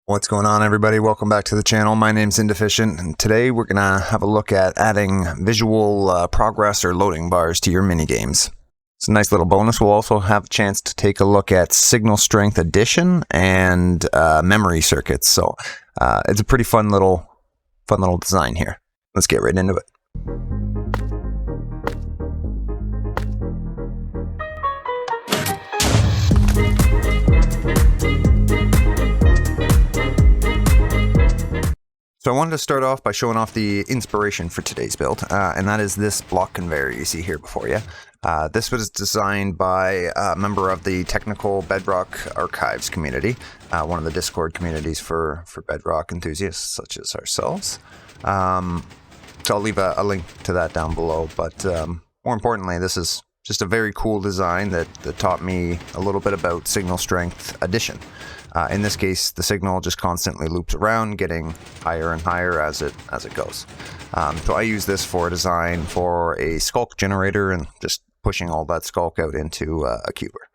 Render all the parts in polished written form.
What's going on, everybody? Welcome back to the channel. My name's Indeficient, and today we're going to have a look at adding visual progress or loading bars to your mini games. It's a nice little bonus. We'll also have a chance to take a look at signal strength addition and memory circuits. So it's a pretty fun little design here. Let's get right into it. So I wanted to start off by showing off the inspiration for today's build, and that is this block conveyor you see here before you. This was designed by a member of the Technical Bedrock Archives community, one of the Discord communities for Bedrock enthusiasts such as ourselves. So I'll leave a link to that down below, but more importantly, this is just a very cool design that taught me a little bit about signal strength addition. In this case, the signal just constantly loops around, getting higher and higher as it goes. So I use this for design for a sculk generator and just pushing all that sculk out into a cuber.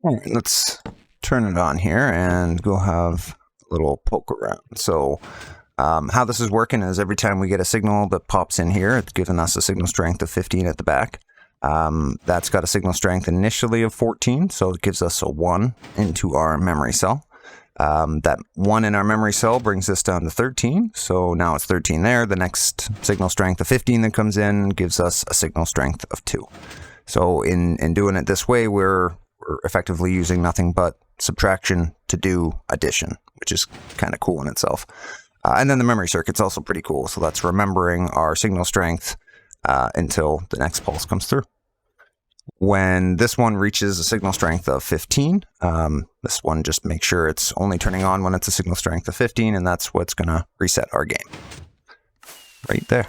All right, let's turn it on here and go have a little poke around. So how this is working is every time we get a signal that pops in here, it's giving us a signal strength of 15 at the back. That's got a signal strength initially of 14, so it gives us a 1 into our memory cell. That 1 in our memory cell brings this down to 13, so now it's 13 there. The next signal strength of 15 that comes in gives us a signal strength of 2. So in doing it this way, we're effectively using nothing but subtraction to do addition, which is kind of cool in itself. And then the memory circuit's also pretty cool, so that's remembering our signal strength until the next pulse comes through. When this one reaches a signal strength of 15, this one just makes sure it's only turning on when it's a signal strength of 15, and that's what's going to reset our game. Right there.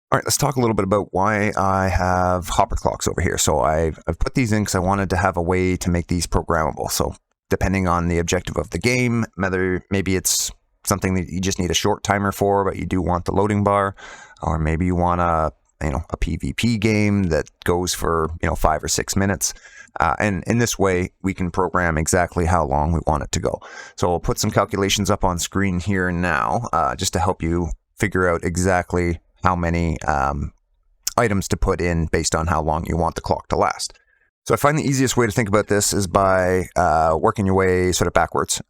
All right, let's talk a little bit about why I have hopper clocks over here. So I've put these in because I wanted to have a way to make these programmable. So depending on the objective of the game, maybe it's something that you just need a short timer for, but you do want the loading bar, or maybe you want a PvP game that goes for 5 or 6 minutes, and in this way we can program exactly how long we want it to go. So I'll put some calculations up on screen here now, just to help you figure out exactly how many items to put in based on how long you want the clock to last. So I find the easiest way to think about this is by working your way sort of backwards.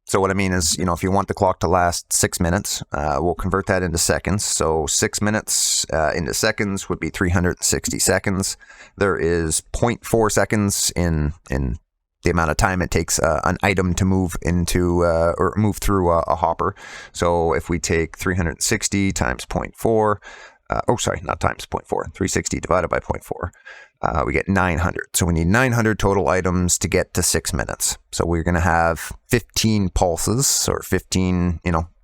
So what I mean is, if you want the clock to last 6 minutes, we'll convert that into seconds. So 6 minutes into seconds would be 360 seconds. There is 0.4 seconds in the amount of time it takes an item to move into or move through a hopper. So if we take 360 times 0.4, not times 0.4, 360 divided by 0.4. We get 900. So we need 900 total items to get to 6 minutes. So we're going to have 15 pulses, or 15,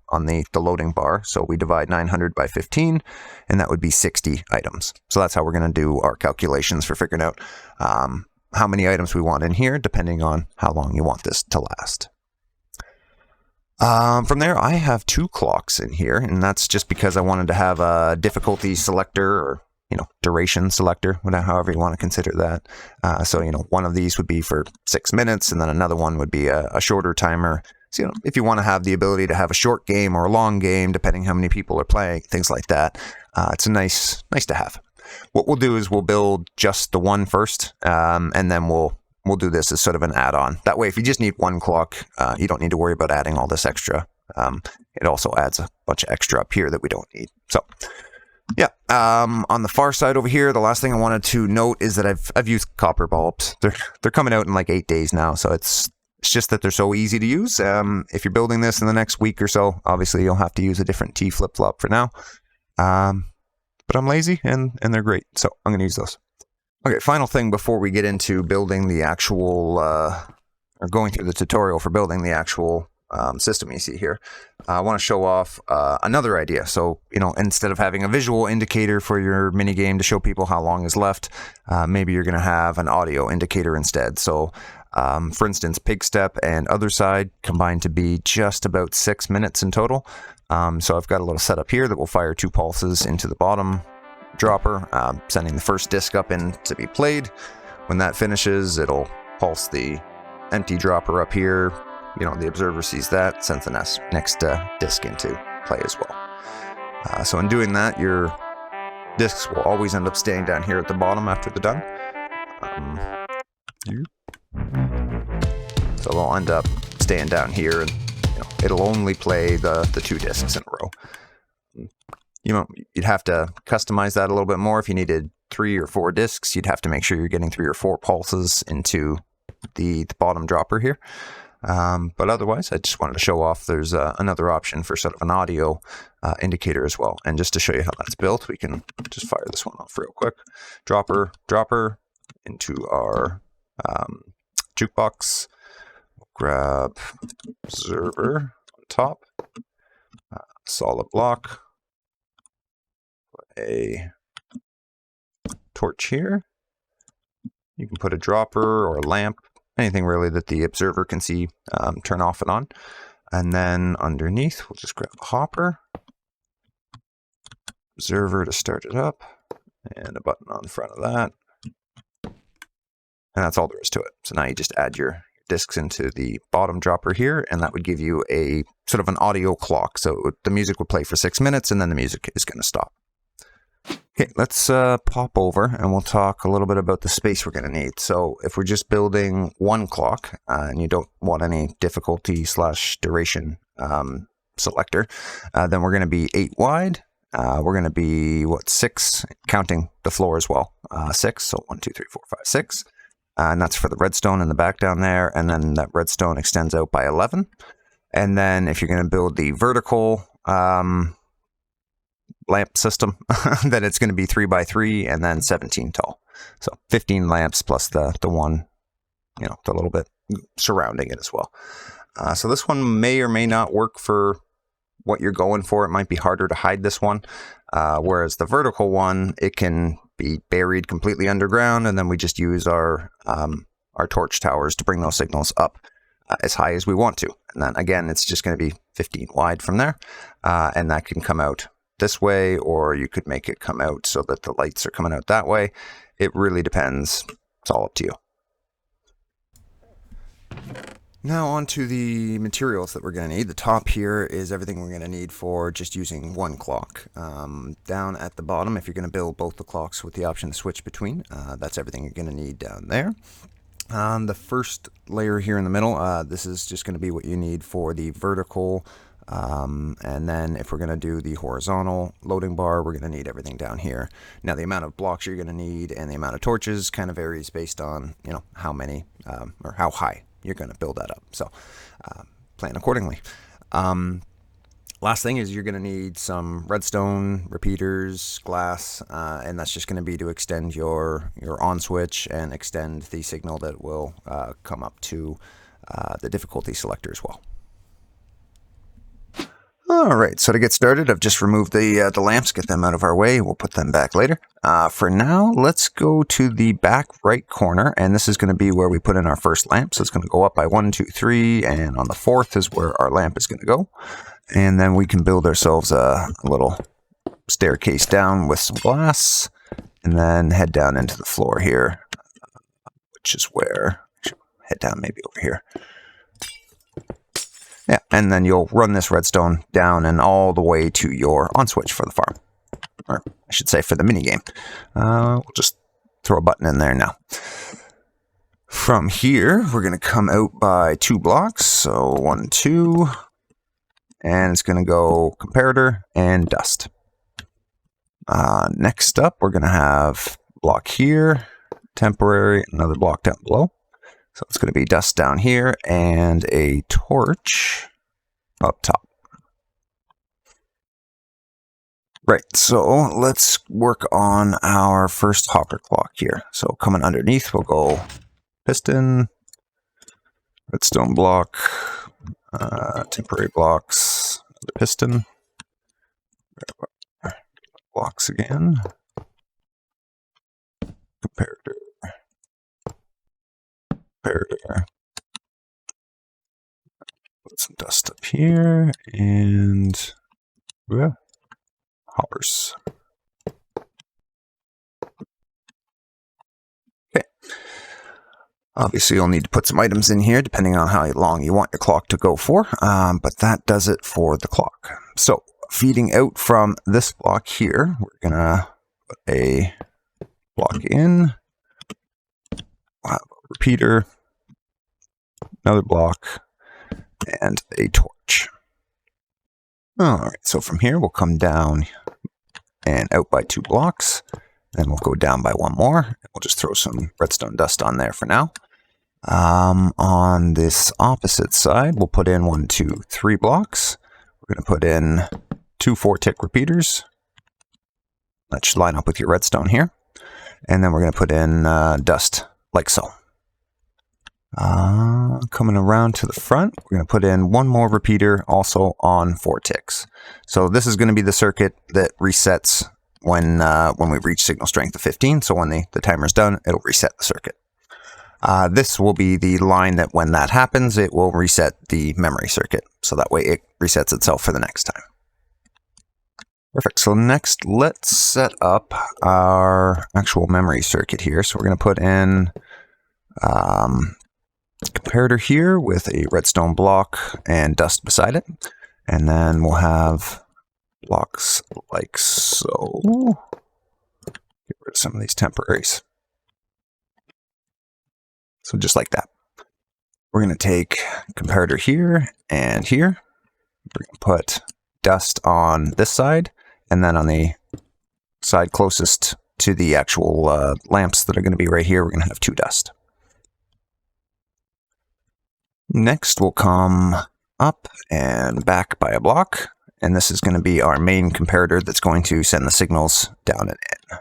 on the loading bar. So we divide 900 by 15, and that would be 60 items. So that's how we're going to do our calculations for figuring out how many items we want in here, depending on how long you want this to last. From there, I have 2 clocks in here, and that's just because I wanted to have a difficulty selector, or duration selector, however you want to consider that. So one of these would be for 6 minutes, and then another one would be a shorter timer. So if you want to have the ability to have a short game or a long game, depending how many people are playing, things like that, it's a nice to have. What we'll do is we'll build just the one first, and then we'll do this as sort of an add-on. That way, if you just need one clock, you don't need to worry about adding all this extra. It also adds a bunch of extra up here that we don't need. So yeah, on the far side over here, the last thing I wanted to note is that I've used copper bulbs. They're coming out in like 8 days now, so it's just that they're so easy to use. If you're building this in the next week or so, obviously you'll have to use a different T flip-flop for now. But I'm lazy and they're great, so I'm going to use those. Okay, final thing before we get into building the actual, or going through the tutorial for building the actual system you see here, I want to show off another idea. So, instead of having a visual indicator for your mini game to show people how long is left, maybe you're going to have an audio indicator instead. So, for instance, Pig Step and Other Side combined to be just about 6 minutes in total. So I've got a little setup here that will fire 2 pulses into the bottom dropper, sending the first disc up in to be played. When that finishes, it'll pulse the empty dropper up here, you know, the observer sees that, sends the next disk into play as well. So in doing that, your disks will always end up staying down here at the bottom after they're done. So they'll end up staying down here, and you know, it'll only play the 2 disks in a row. You know, you'd have to customize that a little bit more. If you needed 3 or 4 disks, you'd have to make sure you're getting 3 or 4 pulses into the bottom dropper here. But otherwise, I just wanted to show off there's another option for sort of an audio indicator as well. And just to show you how that's built, we can just fire this one off real quick. Dropper into our jukebox. Grab observer on top, solid block, put a torch here. You can put a dropper or a lamp, anything really that the observer can see, turn off and on. And then underneath, we'll just grab a hopper, observer to start it up, and a button on the front of that. And that's all there is to it. So now you just add your disks into the bottom dropper here, and that would give you a sort of an audio clock. So the music would play for 6 minutes, and then the music is going to stop. Okay, let's pop over and we'll talk a little bit about the space we're going to need. So if we're just building 1 clock and you don't want any difficulty / duration selector, then we're going to be 8 wide. We're going to be, 6, counting the floor as well. 6, so 1, 2, 3, 4, 5, 6. And that's for the redstone in the back down there. And then that redstone extends out by 11. And then if you're going to build the vertical lamp system, then it's going to be 3 by 3 and then 17 tall. So 15 lamps plus the one, you know, the little bit surrounding it as well. So this one may or may not work for what you're going for. It might be harder to hide this one. Whereas the vertical one, it can be buried completely underground, and then we just use our torch towers to bring those signals up as high as we want to. And then again, it's just going to be 15 wide from there, and that can come out this way, or you could make it come out so that the lights are coming out that way. It really depends. It's all up to you. Now on to the materials that we're going to need. The top here is everything we're going to need for just using 1 clock. Down at the bottom, if you're going to build both the clocks with the option to switch between, that's everything you're going to need down there. On the first layer here in the middle, this is just going to be what you need for the vertical. And then if we're going to do the horizontal loading bar, we're going to need everything down here. Now the amount of blocks you're going to need and the amount of torches kind of varies based on, you know, how many or how high you're going to build that up. So plan accordingly. Last thing is you're going to need some redstone, repeaters, glass, and that's just going to be to extend your on switch and extend the signal that will come up to the difficulty selector as well. All right, so to get started, I've just removed the lamps, get them out of our way. We'll put them back later. For now, let's go to the back right corner, and this is going to be where we put in our first lamp. So it's going to go up by 1, 2, 3, and on the 4th is where our lamp is going to go. And then we can build ourselves a little staircase down with some glass, and then head down into the floor here, which is where, head down maybe over here. Yeah, and then you'll run this redstone down and all the way to your on switch for the farm. Or I should say for the mini game. We'll just throw a button in there now. From here, we're going to come out by 2 blocks. So 1, 2. And it's going to go comparator and dust. Next up, we're going to have block here, temporary, another block down below. So it's going to be dust down here and a torch up top. Right, so let's work on our first hopper clock here. So coming underneath, we'll go piston, redstone block, temporary blocks, another piston, blocks again, comparator. Put some dust up here and hoppers. Okay. Obviously, you'll need to put some items in here depending on how long you want your clock to go for, but that does it for the clock. So, feeding out from this block here, we're going to put a block in, we'll have a repeater, another block, and a torch. Alright, so from here we'll come down and out by 2 blocks, then we'll go down by 1 more. We'll just throw some redstone dust on there for now. On this opposite side, we'll put in 1, 2, 3 blocks. We're going to put in 2 4-tick repeaters. That should line up with your redstone here. And then we're going to put in dust, like so. Coming around to the front, we're going to put in 1 more repeater, also on 4 ticks. So this is going to be the circuit that resets when we reach signal strength of 15. So when the timer's done, it'll reset the circuit. This will be the line that when that happens, it will reset the memory circuit. So that way it resets itself for the next time. Perfect. So next, let's set up our actual memory circuit here. So we're going to put in comparator here with a redstone block and dust beside it. And then we'll have blocks like so. Get rid of some of these temporaries. So just like that. We're going to take comparator here and here. We're going to put dust on this side, and then on the side closest to the actual lamps that are going to be right here, we're going to have 2 dust. Next, we'll come up and back by a block, and this is going to be our main comparator that's going to send the signals down and in.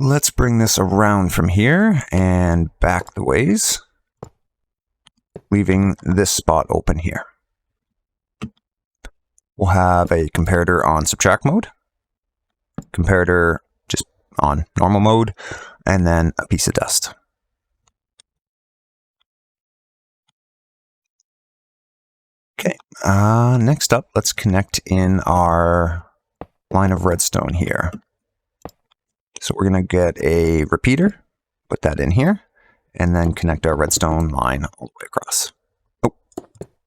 Let's bring this around from here and back the ways, leaving this spot open here. We'll have a comparator on subtract mode, comparator just on normal mode, and then a piece of dust. Okay, next up, let's connect in our line of redstone here. So we're going to get a repeater, put that in here, and then connect our redstone line all the way across. Oh,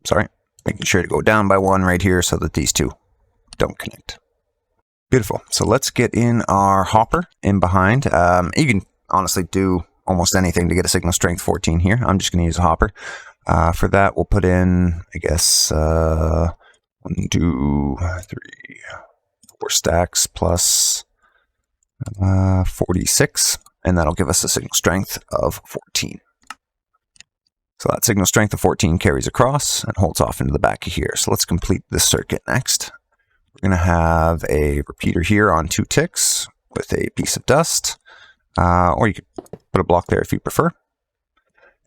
sorry. Making sure to go down by 1 right here so that these 2 don't connect. Beautiful. So let's get in our hopper in behind. You can honestly do almost anything to get a signal strength 14 here. I'm just going to use a hopper. For that, we'll put in, I guess, 1, 2, 3, 4 stacks plus 46, and that'll give us a signal strength of 14. So that signal strength of 14 carries across and holds off into the back of here. So let's complete this circuit next. We're going to have a repeater here on 2 ticks with a piece of dust, or you could put a block there if you prefer.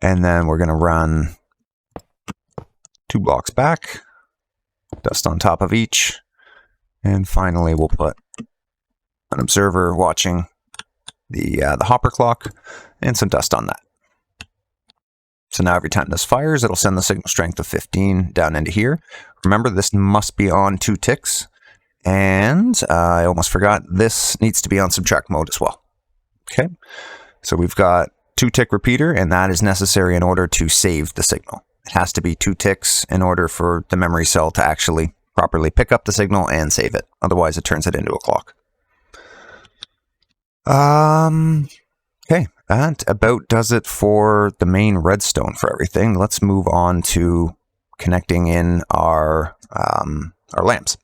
And then we're going to run 2 blocks back, dust on top of each, and finally we'll put an observer watching the hopper clock and some dust on that. So now every time this fires, it'll send the signal strength of 15 down into here. Remember, this must be on 2 ticks. And I almost forgot, this needs to be on subtract mode as well. Okay, so we've got 2-tick repeater, and that is necessary in order to save the signal. It has to be 2 ticks in order for the memory cell to actually properly pick up the signal and save it. Otherwise, it turns it into a clock. Okay, that about does it for the main redstone for everything. Let's move on to connecting in our lamps.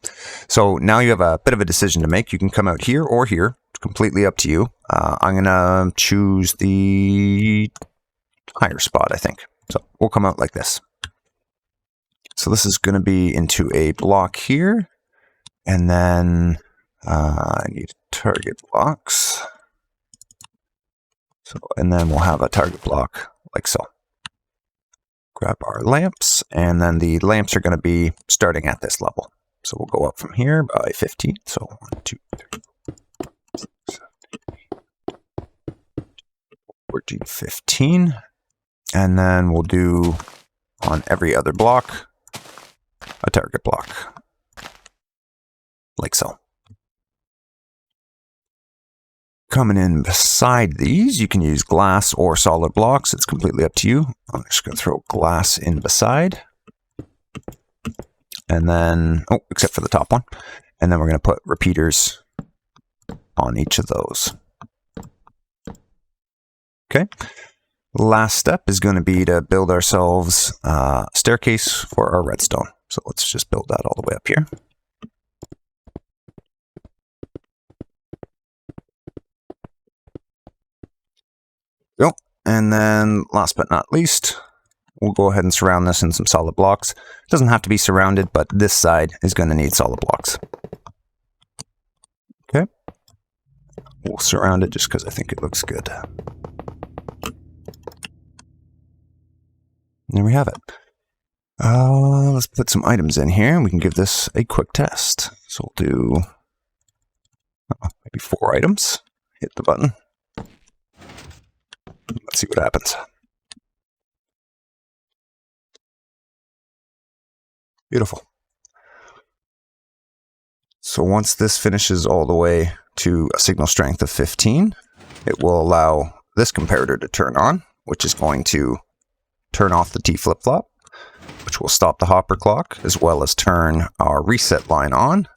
So now you have a bit of a decision to make. You can come out here or here. It's completely up to you. I'm going to choose the higher spot, I think. So we'll come out like this. So this is going to be into a block here. And then I need target blocks. So, and then we'll have a target block like so. Grab our lamps, and then the lamps are going to be starting at this level. So we'll go up from here by 15. So 1, 2, 3, 4, 7, 8, 14, 15. And then we'll do on every other block a target block like so. Coming in beside these, you can use glass or solid blocks. It's completely up to you. I'm just going to throw glass in beside. And then, oh, except for the top one. And then we're going to put repeaters on each of those. Okay. Last step is going to be to build ourselves a staircase for our redstone. So let's just build that all the way up here. Go. And then last but not least, we'll go ahead and surround this in some solid blocks. It doesn't have to be surrounded, but this side is going to need solid blocks. Okay. We'll surround it just because I think it looks good. There we have it. Let's put some items in here. We can give this a quick test. So we'll do maybe 4 items. Hit the button. Let's see what happens. Beautiful. So once this finishes all the way to a signal strength of 15, it will allow this comparator to turn on, which is going to turn off the T flip-flop, which will stop the hopper clock, as well as turn our reset line on,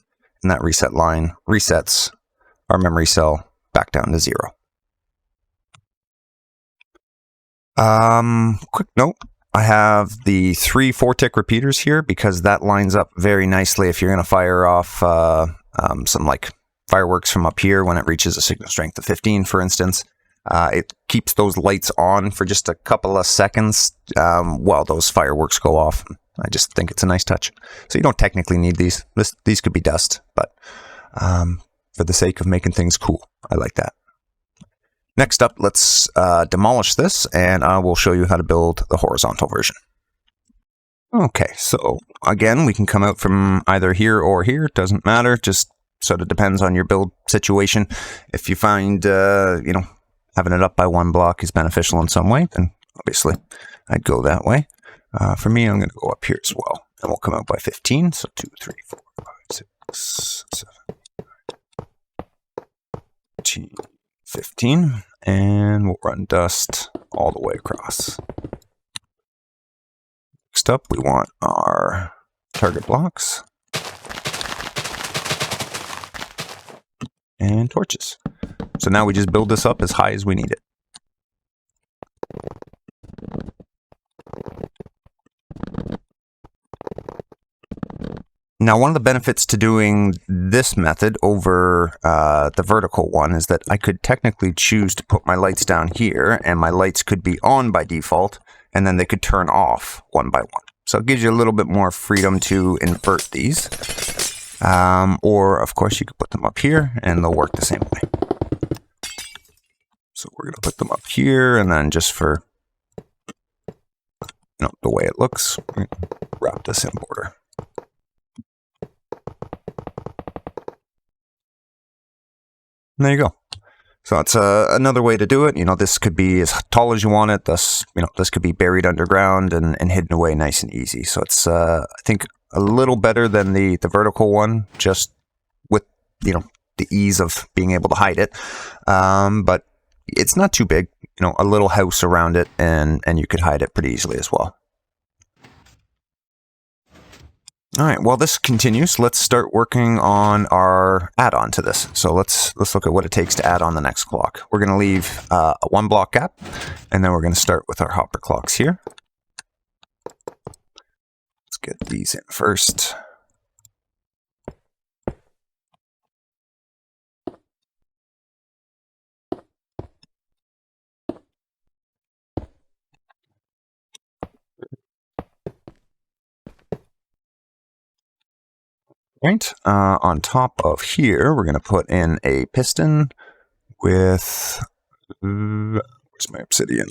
and that reset line resets our memory cell back down to 0. Quick note, I have the 3 4-tick repeaters here because that lines up very nicely if you're going to fire off some like fireworks from up here when it reaches a signal strength of 15, for instance. It keeps those lights on for just a couple of seconds while those fireworks go off. I just think it's a nice touch. So you don't technically need these. These could be dust, but for the sake of making things cool, I like that. Next up, let's demolish this, and I will show you how to build the horizontal version. Okay, so again, we can come out from either here or here. It doesn't matter. Just sort of depends on your build situation. If you find, having it up by 1 block is beneficial in some way, then obviously I'd go that way. For me, I'm going to go up here as well, and we'll come out by 15. So 2, 3, 4, 5, 6, 7, 15, and we'll run dust all the way across. Next up, we want our target blocks and torches. So now we just build this up as high as we need it. Now, one of the benefits to doing this method over the vertical one is that I could technically choose to put my lights down here, and my lights could be on by default, and then they could turn off one by one. So it gives you a little bit more freedom to invert these. Or, of course, you could put them up here, and they'll work the same way. So we're going to put them up here, and then just for the way it looks, wrap this in border. And there you go. So that's another way to do it. This could be as tall as you want it. Thus, this could be buried underground and hidden away nice and easy. So it's, I think, a little better than the vertical one, just with, the ease of being able to hide it. But it's not too big. A little house around it, and you could hide it pretty easily as well. All right, while this continues, let's start working on our add-on to this. So let's look at what it takes to add on the next clock. We're going to leave a 1 block gap, and then we're going to start with our hopper clocks here. Let's get these in first. Right, on top of here, we're going to put in a piston with, where's my obsidian?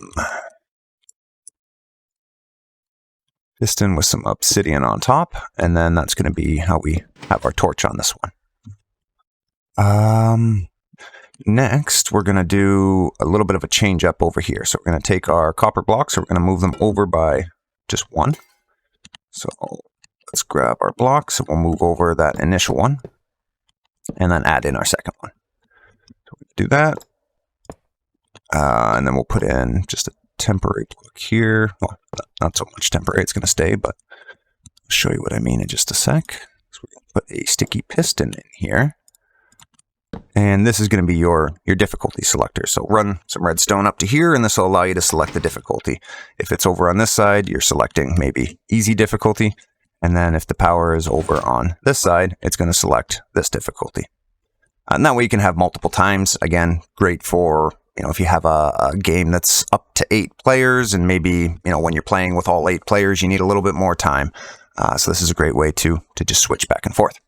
Piston with some obsidian on top, and then that's going to be how we have our torch on this one. Next, we're going to do a little bit of a change up over here. So we're going to take our copper blocks, we're going to move them over by just 1. So let's grab our blocks, and we'll move over that initial one, and then add in our second one. So we do that, And then we'll put in just a temporary block here. Well, not so much temporary, it's going to stay, but I'll show you what I mean in just a sec. So we're going to put a sticky piston in here. And this is going to be your difficulty selector. So run some redstone up to here, and this will allow you to select the difficulty. If it's over on this side, you're selecting maybe easy difficulty. And then if the power is over on this side, it's going to select this difficulty. And that way you can have multiple times. Again, great for, if you have a game that's up to 8 players, and maybe, when you're playing with all 8 players, you need a little bit more time. So this is a great way to just switch back and forth.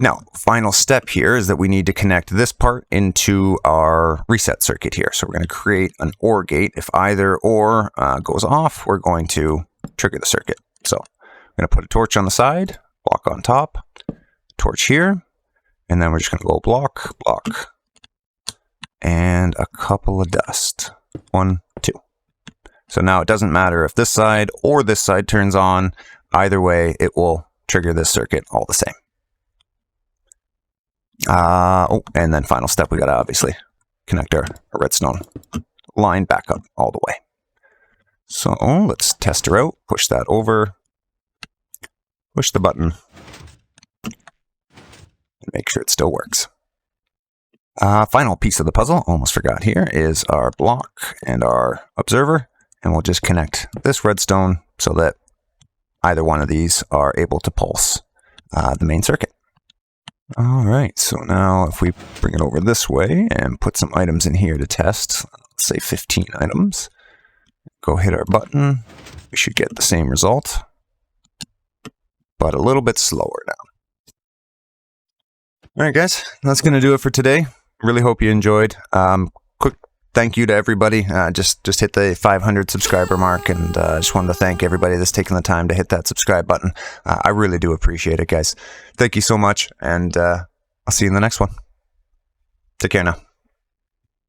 Now, final step here is that we need to connect this part into our reset circuit here. So we're going to create an OR gate. If either OR goes off, we're going to trigger the circuit. So I'm going to put a torch on the side, block on top, torch here, and then we're just going to go block, block, and a couple of dust. 1, 2. So now it doesn't matter if this side or this side turns on. Either way, it will trigger this circuit all the same. And then final step, we got to obviously connect our redstone line back up all the way. So let's test her out. Push that over. Push the button. And make sure it still works. Final piece of the puzzle, almost forgot here, is our block and our observer. And we'll just connect this redstone so that either one of these are able to pulse the main circuit. All right, so now if we bring it over this way and put some items in here to test, let's say 15 items, go hit our button, we should get the same result, but a little bit slower now. All right, guys, that's going to do it for today. Really hope you enjoyed. Quick thank you to everybody. Just hit the 500 subscriber mark, and just wanted to thank everybody that's taken the time to hit that subscribe button. I really do appreciate it, guys. Thank you so much, and I'll see you in the next one. Take care now.